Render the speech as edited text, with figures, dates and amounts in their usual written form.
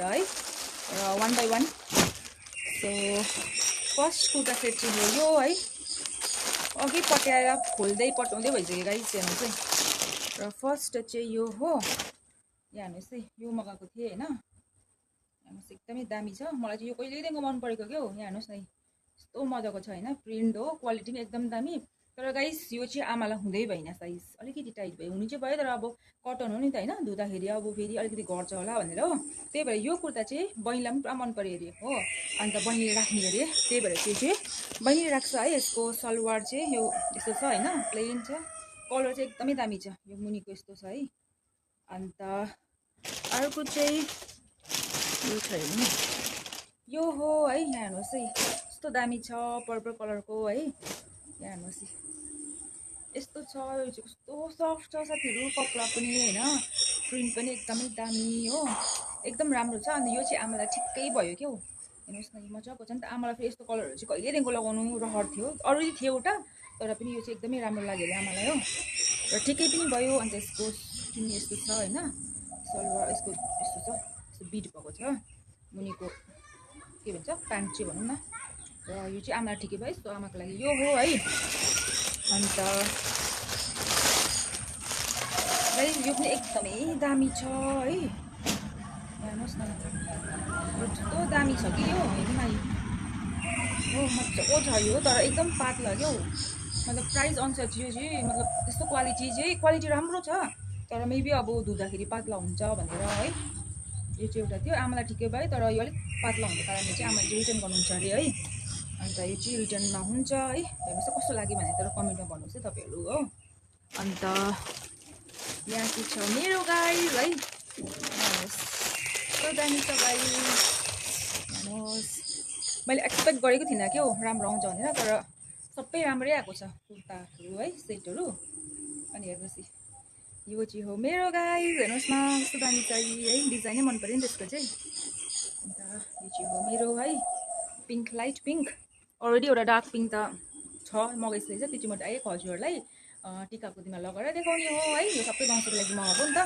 है र one by one. So first kurta set चाहिँ हो यो है, अघि पट्याएर खोल्दै पटाउँदै भइसक्यो गाइस हेर्नुहोस् है। र फर्स्ट चाहिँ यो हो, यहाँ हेर्नुहोस् है, यो मगाएको थिएँ होइन, हेर्नुहोस् एकदमै दामी छ। मलाई चाहिँ यो कहिलेदेखिको मन परेको क्या हो। यहाँ हेर्नुहोस् न यस्तो मजाको छ होइन, प्रिन्ट हो, क्वालिटी पनि एकदम दामी। तर गाइस यो चाहिँ आमालाई हुँदै भएन, साइज अलिकति टाइट भयो, हुनु चाहिँ भयो तर अब कटन हो नि त होइन, धुँदाखेरि अब फेरि अलिकति घट्छ होला भनेर हो। त्यही भएर यो कुर्ता चाहिँ बहिनीलाई पनि पुरा मन पऱ्यो अरे हो, अन्त बहिनीले राख्ने अरे। त्यही भएर त्यो चाहिँ बहिनीले राख्छ है। यसको सलवार चाहिँ यो यस्तो छ होइन, प्लेन छ, कलर चाहिँ एकदमै दामी छ, यो मुनिको यस्तो छ है। अन्त अर्को चाहिँ यो छ हेर्नु, यो हो है, यहाँ हेर्नुहोस् है यस्तो दामी छ, पर्पल कलरको है, यहाँ हेर्नुहोस् है यस्तो छ। यो चाहिँ कस्तो सफ्ट छ साथीहरू, कपडा पनि होइन, प्रिन्ट पनि एकदमै दामी हो, एकदम राम्रो छ। अनि यो चाहिँ आमालाई ठिक्कै भयो क्या हो। हेर्नुहोस् न मजाको छ नि त, आमालाई फेरि यस्तो कलरहरू चाहिँ कहिलेदेखिको लगाउनु रहर थियो, अरू थियो एउटा, तर पनि यो चाहिँ एकदमै राम्रो लाग्यो अरे आमालाई हो, र ठिकै पनि भयो। अन्त यसको किन्ने यस्तो छ होइन, सलवार यसको यस्तो छ, यस्तो बिट भएको छ मुनिको, के भन्छ प्यान्ट चाहिँ भनौँ न। र यो चाहिँ आमालाई ठिकै भयो, यस्तो आमाको लागि यो हो है। अन्त यो पनि एकदमै दामी छ है, हेर्नुहोस् न कस्तो दामी छ कि यो, हेर्नु न हो मजाको छ यो, तर एकदम पातला क्या हो। मतलब प्राइस अनुसार यो चाहिँ मतलब त्यस्तो क्वालिटी राम्रो छ, तर मेबी अब धुँदाखेरि पातला हुन्छ भनेर है। यो चाहिँ एउटा थियो, आमालाई ठिकै भयो, तर यो अलिक पातला हुने कारणले चाहिँ आमाले चाहिँ रिटर्न गर्नुहुन्छ अरे है। अन्त यो चाहिँ रिटर्नमा हुन्छ है। हेर्नुहोस् त कस्तो लाग्यो भने तर कमेन्टमा भन्नुहोस् है तपाईँहरू हो। अन्त यहाँ चाहिँ छ मेरो गाइस है, हेर्नुहोस् कस्तो दामी छ गाइस, हेर्नुहोस् मैले एक्सपेक्ट गरेको थिइनँ क्या हो राम्रो आउँछ भनेर, तर सबै राम्रै आएको छ कुर्ताहरू है, सेटहरू। अनि हेर्नुहोस् यो चाहिँ हो मेरो गाइस, हेर्नुहोस् न कस्तो दामी छ है, डिजाइनै मन पऱ्यो नि त्यसको चाहिँ। अन्त यो चाहिँ हो मेरो है, पिङ्क, लाइट पिङ्क, अलरेडी एउटा डार्क पिङ्क त छ मगाइसकेको छ, त्यो चाहिँ म डाइरेक्ट हजुरहरूलाई टिकाको दिनमा लगाएर देखाउने हो है। यो सबै दसैँको लागि मगाएको नि त।